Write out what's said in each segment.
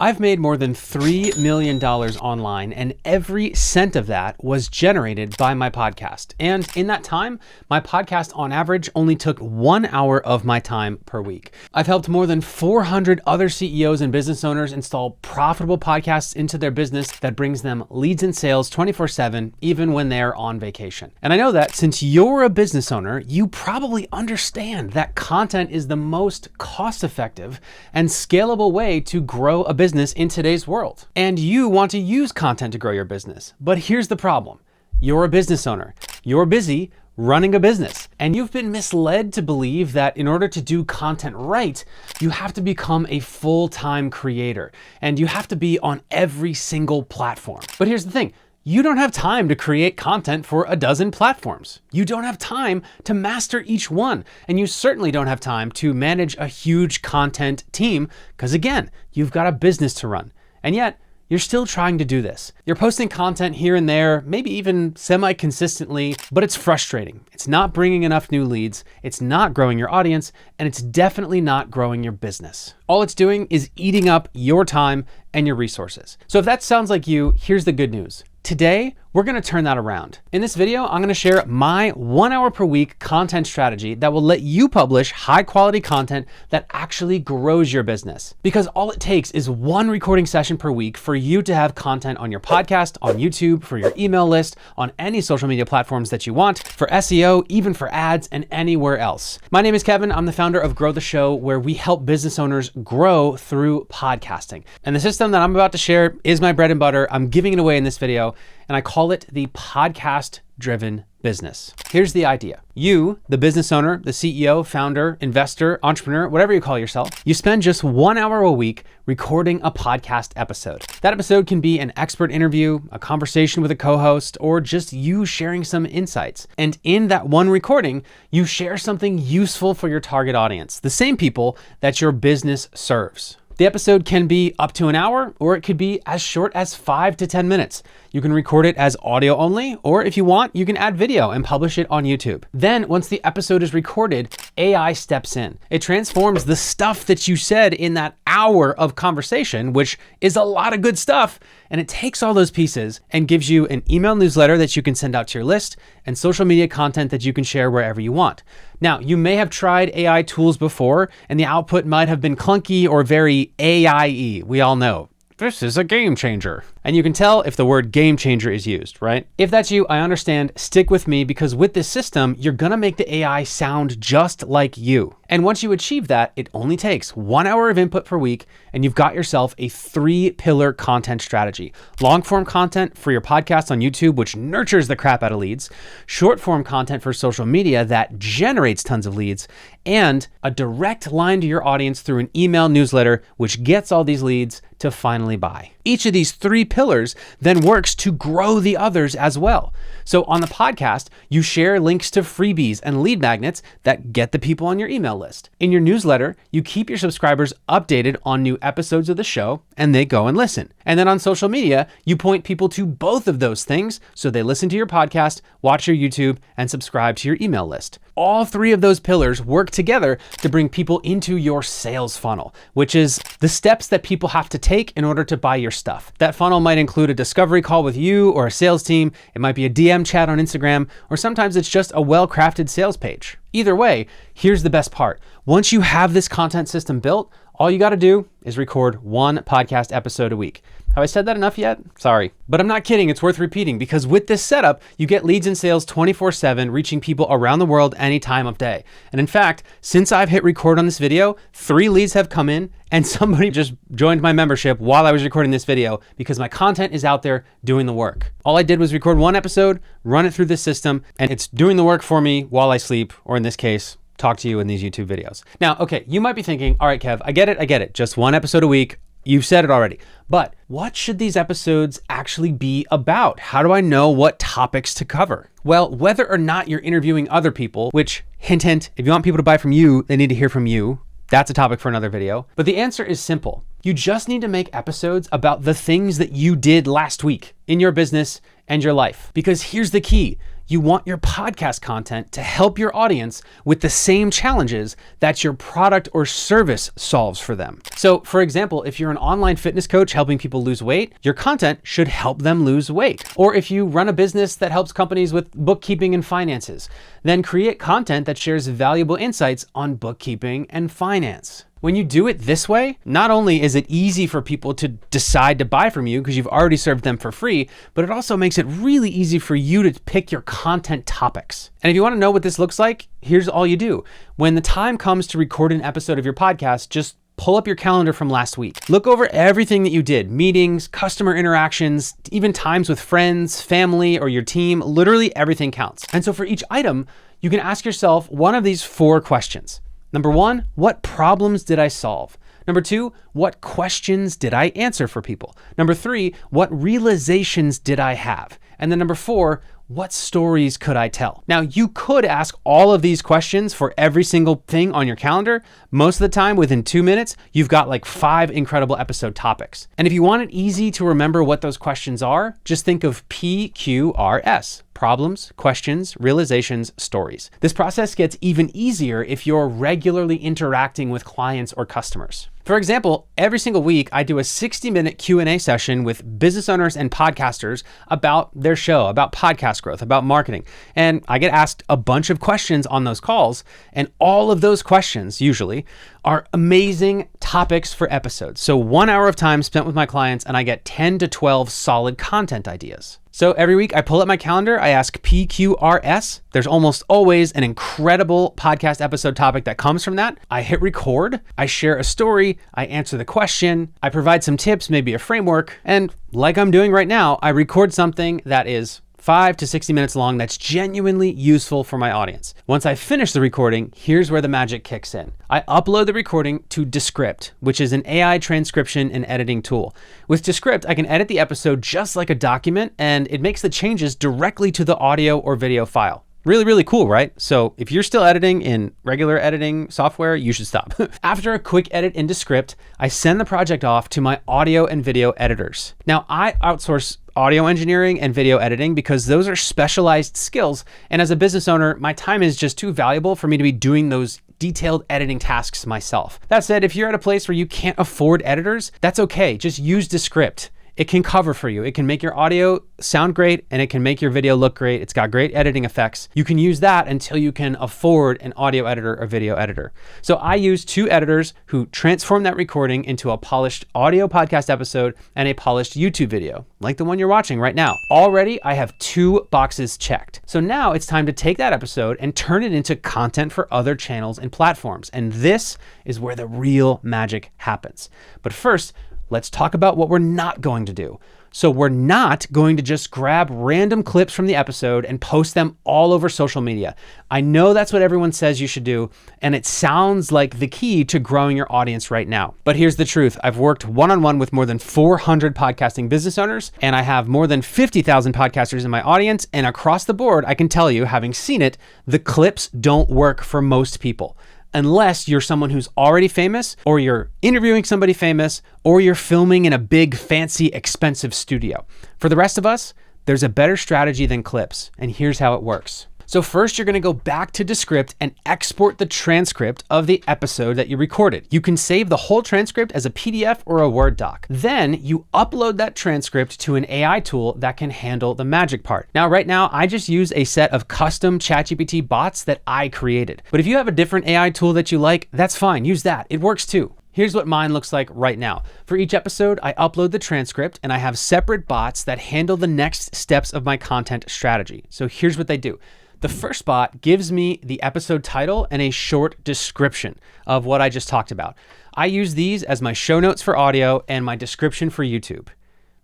I've made more than $3 million online, and every cent of that was generated by my podcast. And in that time, my podcast on average only took 1 hour of my time per week. I've helped more than 400 other CEOs and business owners install profitable podcasts into their business that brings them leads and sales 24/7, even when they're on vacation. And I know that since you're a business owner, you probably understand that content is the most cost-effective and scalable way to grow a business in today's world. And you want to use content to grow your business. But here's the problem. You're a business owner. You're busy running a business. And you've been misled to believe that in order to do content right, you have to become a full-time creator. And you have to be on every single platform. But here's the thing. You don't have time to create content for a dozen platforms. You don't have time to master each one. And you certainly don't have time to manage a huge content team because, again, you've got a business to run. And yet, you're still trying to do this. You're posting content here and there, maybe even semi-consistently, but it's frustrating. It's not bringing enough new leads, it's not growing your audience, and it's definitely not growing your business. All it's doing is eating up your time and your resources. So if that sounds like you, here's the good news. Today, we're gonna turn that around. In this video, I'm gonna share my 1 hour per week content strategy that will let you publish high quality content that actually grows your business. Because all it takes is one recording session per week for you to have content on your podcast, on YouTube, for your email list, on any social media platforms that you want, for SEO, even for ads, and anywhere else. My name is Kevin. I'm the founder of Grow the Show, where we help business owners grow through podcasting. And the system that I'm about to share is my bread and butter. I'm giving it away in this video, and I call it the podcast-driven business. Here's the idea. You, the business owner, the CEO, founder, investor, entrepreneur, whatever you call yourself, you spend just 1 hour a week recording a podcast episode. That episode can be an expert interview, a conversation with a co-host, or just you sharing some insights. And in that one recording, you share something useful for your target audience, the same people that your business serves. The episode can be up to an hour, or it could be as short as 5 to 10 minutes. You can record it as audio only, or if you want, you can add video and publish it on YouTube. Then once the episode is recorded, AI steps in. It transforms the stuff that you said in that hour of conversation, which is a lot of good stuff, and it takes all those pieces and gives you an email newsletter that you can send out to your list and social media content that you can share wherever you want. Now, you may have tried AI tools before, and the output might have been clunky or very AI-y. We all know. This is a game changer. And you can tell if the word game changer is used, right? If that's you, I understand. Stick with me, because with this system, you're gonna make the AI sound just like you. And once you achieve that, it only takes 1 hour of input per week, and you've got yourself a 3-pillar content strategy. Long form content for your podcast on YouTube, which nurtures the crap out of leads, short form content for social media that generates tons of leads, and a direct line to your audience through an email newsletter, which gets all these leads to finally buy. Each of these 3 pillars then works to grow the others as well. So on the podcast, you share links to freebies and lead magnets that get the people on your email list. In your newsletter, you keep your subscribers updated on new episodes of the show, and they go and listen. And then on social media, you point people to both of those things so they listen to your podcast, watch your YouTube, and subscribe to your email list. All 3 of those pillars work together to bring people into your sales funnel, which is the steps that people have to take in order to buy your stuff. That funnel might include a discovery call with you or a sales team. It might be a DM chat on Instagram, or sometimes it's just a well-crafted sales page. Either way, here's the best part. Once you have this content system built, all you got to do is record 1 podcast episode a week. Have I said that enough yet? Sorry. But I'm not kidding, it's worth repeating, because with this setup, you get leads and sales 24/7, reaching people around the world any time of day. And in fact, since I've hit record on this video, 3 leads have come in, and somebody just joined my membership while I was recording this video, because my content is out there doing the work. All I did was record 1 episode, run it through this system, and it's doing the work for me while I sleep, or in this case, talk to you in these YouTube videos. Now, okay, you might be thinking, all right, Kev, I get it. Just 1 episode a week. You've said it already. But what should these episodes actually be about? How do I know what topics to cover? Well, whether or not you're interviewing other people, which, hint, hint, if you want people to buy from you, they need to hear from you. That's a topic for another video. But the answer is simple. You just need to make episodes about the things that you did last week in your business and your life. Because here's the key. You want your podcast content to help your audience with the same challenges that your product or service solves for them. So for example, if you're an online fitness coach helping people lose weight, your content should help them lose weight. Or if you run a business that helps companies with bookkeeping and finances, then create content that shares valuable insights on bookkeeping and finance. When you do it this way, not only is it easy for people to decide to buy from you because you've already served them for free, but it also makes it really easy for you to pick your content topics. And if you want to know what this looks like, here's all you do. When the time comes to record an episode of your podcast, just pull up your calendar from last week. Look over everything that you did, meetings, customer interactions, even times with friends, family, or your team. Literally everything counts. And so for each item, you can ask yourself one of these 4 questions. Number 1, what problems did I solve? Number 2, what questions did I answer for people? Number 3, what realizations did I have? And then number 4, what stories could I tell? Now, you could ask all of these questions for every single thing on your calendar. Most of the time, within 2 minutes, you've got like 5 incredible episode topics. And if you want it easy to remember what those questions are, just think of PQRS. Problems, questions, realizations, stories. This process gets even easier if you're regularly interacting with clients or customers. For example, every single week, I do a 60-minute Q&A session with business owners and podcasters about their show, about podcast growth, about marketing. And I get asked a bunch of questions on those calls, and all of those questions, usually, are amazing topics for episodes. So 1 hour of time spent with my clients, and I get 10 to 12 solid content ideas. So every week I pull up my calendar, I ask PQRS. There's almost always an incredible podcast episode topic that comes from that. I hit record, I share a story, I answer the question, I provide some tips, maybe a framework, and like I'm doing right now, I record something that is 5 to 60 minutes long that's genuinely useful for my audience. Once I finish the recording, here's where the magic kicks in. I upload the recording to Descript, which is an AI transcription and editing tool. With Descript, I can edit the episode just like a document, and it makes the changes directly to the audio or video file. Really, really cool, right? So if you're still editing in regular editing software, you should stop. After a quick edit in Descript, I send the project off to my audio and video editors. Now, I outsource audio engineering and video editing because those are specialized skills. And as a business owner, my time is just too valuable for me to be doing those detailed editing tasks myself. That said, if you're at a place where you can't afford editors, that's okay. Just use Descript. It can cover for you. It can make your audio sound great and it can make your video look great. It's got great editing effects. You can use that until you can afford an audio editor or video editor. So I use 2 editors who transform that recording into a polished audio podcast episode and a polished YouTube video, like the one you're watching right now. Already, I have 2 boxes checked. So now it's time to take that episode and turn it into content for other channels and platforms. And this is where the real magic happens. But first, let's talk about what we're not going to do. So we're not going to just grab random clips from the episode and post them all over social media. I know that's what everyone says you should do, and it sounds like the key to growing your audience right now. But here's the truth. I've worked one-on-one with more than 400 podcasting business owners, and I have more than 50,000 podcasters in my audience, and across the board, I can tell you, having seen it, the clips don't work for most people. Unless you're someone who's already famous, or you're interviewing somebody famous, or you're filming in a big, fancy, expensive studio. For the rest of us, there's a better strategy than clips, and here's how it works. So first, you're gonna go back to Descript and export the transcript of the episode that you recorded. You can save the whole transcript as a PDF or a Word doc. Then you upload that transcript to an AI tool that can handle the magic part. Now, right now, I just use a set of custom ChatGPT bots that I created. But if you have a different AI tool that you like, that's fine, use that, it works too. Here's what mine looks like right now. For each episode, I upload the transcript and I have separate bots that handle the next steps of my content strategy. So here's what they do. The first bot gives me the episode title and a short description of what I just talked about. I use these as my show notes for audio and my description for YouTube.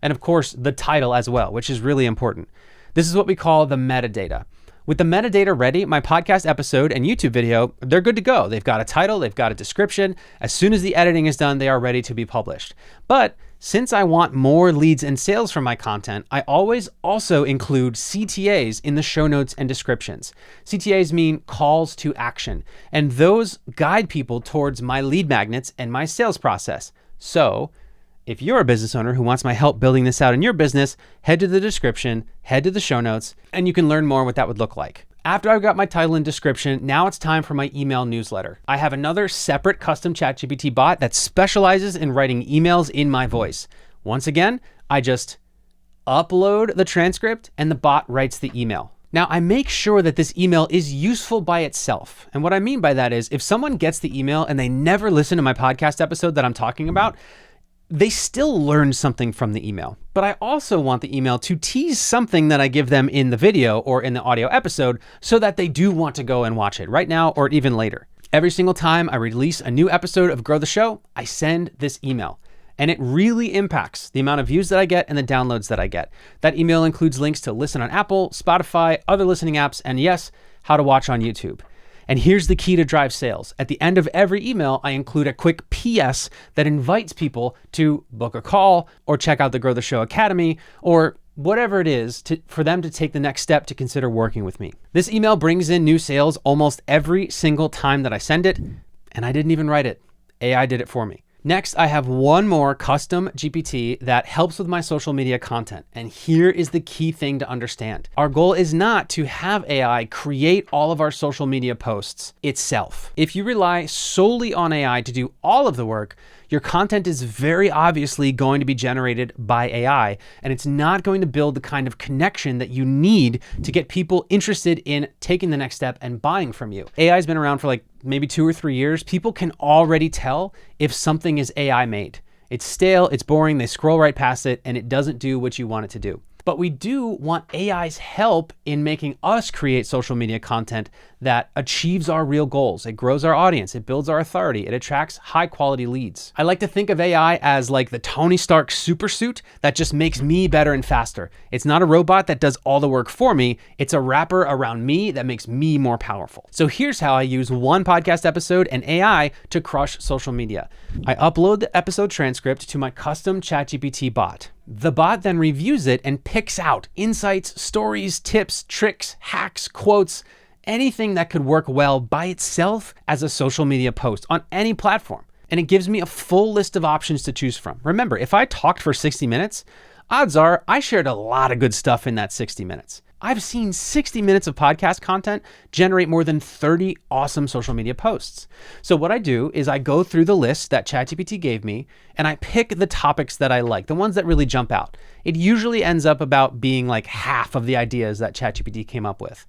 And of course, the title as well, which is really important. This is what we call the metadata. With the metadata ready, my podcast episode and YouTube video, they're good to go. They've got a title, they've got a description. As soon as the editing is done, they are ready to be published. But since I want more leads and sales from my content, I always also include CTAs in the show notes and descriptions. CTAs mean calls to action, and those guide people towards my lead magnets and my sales process. So If you're a business owner who wants my help building this out in your business, head to the description, head to the show notes, and you can learn more what that would look like. After I've got my title and description, now it's time for my email newsletter. I have another separate custom ChatGPT bot that specializes in writing emails in my voice. Once again, I just upload the transcript and the bot writes the email. Now, I make sure that this email is useful by itself. And what I mean by that is if someone gets the email and they never listen to my podcast episode that I'm talking about, they still learn something from the email. But I also want the email to tease something that I give them in the video or in the audio episode so that they do want to go and watch it right now or even later. Every single time I release a new episode of Grow the Show, I send this email. And it really impacts the amount of views that I get and the downloads that I get. That email includes links to listen on Apple, Spotify, other listening apps, and yes, how to watch on YouTube. And here's the key to drive sales. At the end of every email, I include a quick PS that invites people to book a call or check out the Grow the Show Academy or whatever it is for them to take the next step to consider working with me. This email brings in new sales almost every single time that I send it, and I didn't even write it. AI did it for me. Next, I have one more custom GPT that helps with my social media content. And here is the key thing to understand. Our goal is not to have AI create all of our social media posts itself. If you rely solely on AI to do all of the work, your content is very obviously going to be generated by AI, and it's not going to build the kind of connection that you need to get people interested in taking the next step and buying from you. AI has been around for like maybe 2 or 3 years. People can already tell if something is AI made. It's stale, it's boring, they scroll right past it, and it doesn't do what you want it to do. But we do want AI's help in making us create social media content that achieves our real goals. It grows our audience, it builds our authority, it attracts high quality leads. I like to think of AI as like the Tony Stark super suit that just makes me better and faster. It's not a robot that does all the work for me, it's a wrapper around me that makes me more powerful. So here's how I use one podcast episode and AI to crush social media. I upload the episode transcript to my custom ChatGPT bot. The bot then reviews it and picks out insights, stories, tips, tricks, hacks, quotes, anything that could work well by itself as a social media post on any platform. And it gives me a full list of options to choose from. Remember, if I talked for 60 minutes, odds are I shared a lot of good stuff in that 60 minutes. I've seen 60 minutes of podcast content generate more than 30 awesome social media posts. So what I do is I go through the list that ChatGPT gave me and I pick the topics that I like, the ones that really jump out. It usually ends up about being like half of the ideas that ChatGPT came up with.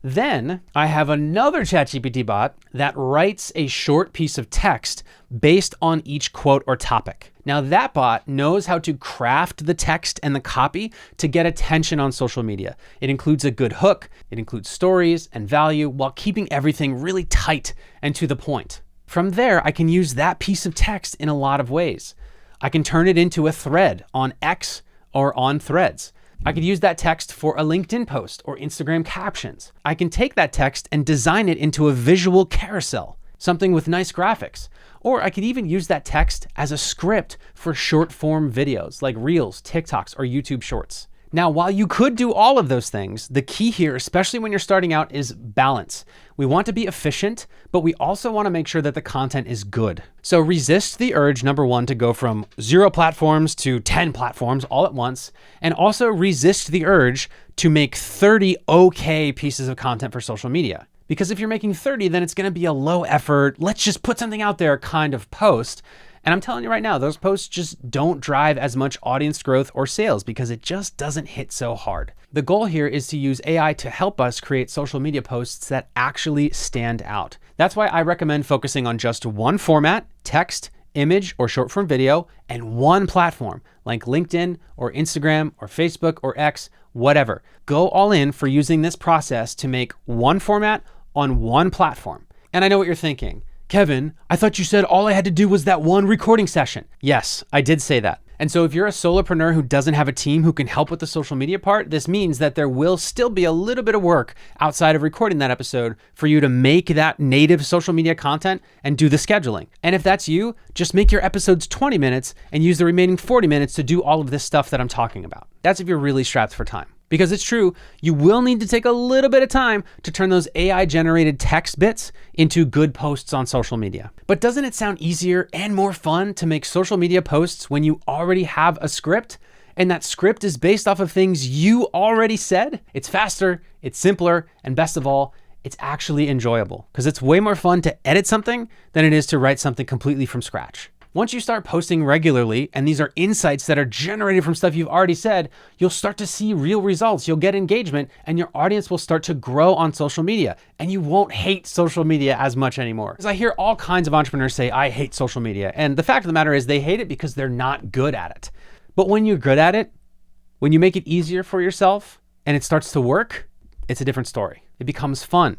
Then I have another ChatGPT bot that writes a short piece of text based on each quote or topic. Now that bot knows how to craft the text and the copy to get attention on social media. It includes a good hook, it includes stories and value while keeping everything really tight and to the point. From there, I can use that piece of text in a lot of ways. I can turn it into a thread on X or on Threads. I could use that text for a LinkedIn post or Instagram captions. I can take that text and design it into a visual carousel, something with nice graphics. Or I could even use that text as a script for short form videos like Reels, TikToks, or YouTube Shorts. Now, while you could do all of those things, the key here, especially when you're starting out, is balance. We want to be efficient, but we also want to make sure that the content is good. So resist the urge, number one, to go from 0 platforms to 10 platforms all at once, and also resist the urge to make 30 okay pieces of content for social media. Because if you're making 30, then it's going to be a low effort, let's just put something out there kind of post. And I'm telling you right now, those posts just don't drive as much audience growth or sales because it just doesn't hit so hard. The goal here is to use AI to help us create social media posts that actually stand out. That's why I recommend focusing on just one format, text, image, or short form video, and one platform like LinkedIn or Instagram or Facebook or X, whatever. Go all in for using this process to make one format on one platform. And I know what you're thinking. Kevin, I thought you said all I had to do was that one recording session. Yes, I did say that. And so if you're a solopreneur who doesn't have a team who can help with the social media part, this means that there will still be a little bit of work outside of recording that episode for you to make that native social media content and do the scheduling. And if that's you, just make your episodes 20 minutes and use the remaining 40 minutes to do all of this stuff that I'm talking about. That's if you're really strapped for time. Because it's true, you will need to take a little bit of time to turn those AI generated text bits into good posts on social media. But doesn't it sound easier and more fun to make social media posts when you already have a script? And that script is based off of things you already said? It's faster, it's simpler, and best of all, it's actually enjoyable because it's way more fun to edit something than it is to write something completely from scratch. Once you start posting regularly, and these are insights that are generated from stuff you've already said, you'll start to see real results. You'll get engagement and your audience will start to grow on social media, and you won't hate social media as much anymore. Because I hear all kinds of entrepreneurs say, I hate social media. And the fact of the matter is they hate it because they're not good at it. But when you're good at it, when you make it easier for yourself and it starts to work, it's a different story. It becomes fun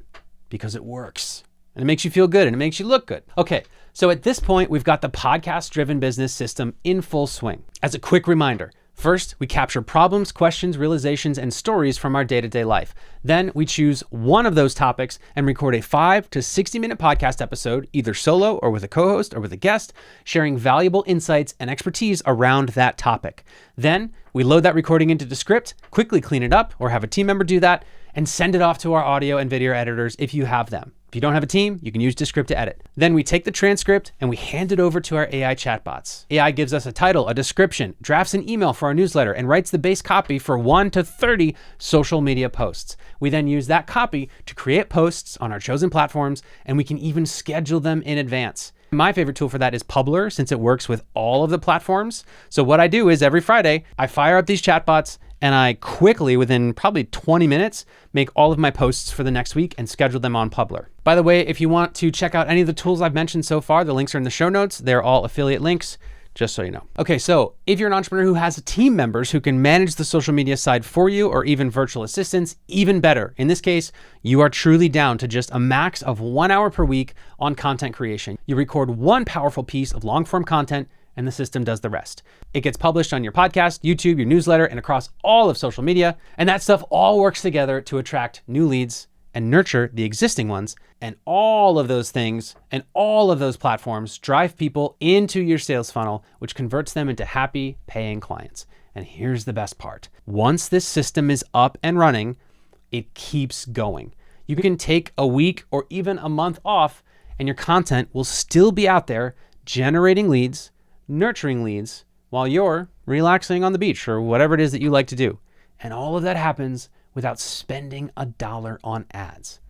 because it works and it makes you feel good and it makes you look good. Okay. So at this point, we've got the podcast-driven business system in full swing. As a quick reminder, first, we capture problems, questions, realizations, and stories from our day-to-day life. Then we choose one of those topics and record a 5 to 60-minute podcast episode, either solo or with a co-host or with a guest, sharing valuable insights and expertise around that topic. Then we load that recording into the script, quickly clean it up or have a team member do that, and send it off to our audio and video editors if you have them. If you don't have a team, you can use Descript to edit. Then we take the transcript and we hand it over to our AI chatbots. AI gives us a title, a description, drafts an email for our newsletter, and writes the base copy for 1 to 30 social media posts. We then use that copy to create posts on our chosen platforms, and we can even schedule them in advance. My favorite tool for that is Publer, since it works with all of the platforms. So what I do is every Friday, I fire up these chatbots and I quickly, within probably 20 minutes, make all of my posts for the next week and schedule them on Publer. By the way, if you want to check out any of the tools I've mentioned so far, the links are in the show notes. They're all affiliate links, just so you know. Okay, so if you're an entrepreneur who has team members who can manage the social media side for you, or even virtual assistants, even better. In this case, you are truly down to just a max of 1 hour per week on content creation. You record one powerful piece of long form content and the system does the rest. It gets published on your podcast, YouTube, your newsletter, and across all of social media. And that stuff all works together to attract new leads and nurture the existing ones. And all of those things and all of those platforms drive people into your sales funnel, which converts them into happy paying clients. And here's the best part. Once this system is up and running, it keeps going. You can take a week or even a month off and your content will still be out there generating leads, nurturing leads while you're relaxing on the beach or whatever it is that you like to do. And all of that happens without spending a dollar on ads.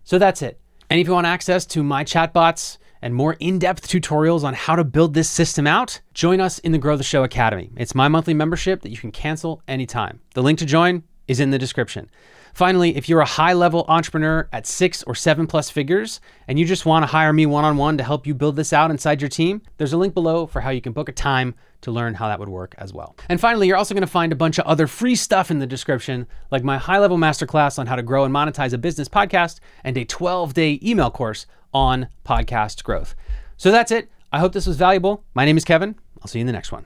So that's it. And if you want access to my chatbots and more in-depth tutorials on how to build this system out, join us in the Grow the Show Academy. It's my monthly membership that you can cancel anytime. The link to join is in the description. Finally, if you're a high-level entrepreneur at 6 or 7 plus figures and you just want to hire me one-on-one to help you build this out inside your team, there's a link below for how you can book a time to learn how that would work as well. And finally, you're also going to find a bunch of other free stuff in the description, like my high-level masterclass on how to grow and monetize a business podcast and a 12-day email course on podcast growth. So that's it. I hope this was valuable. My name is Kevin. I'll see you in the next one.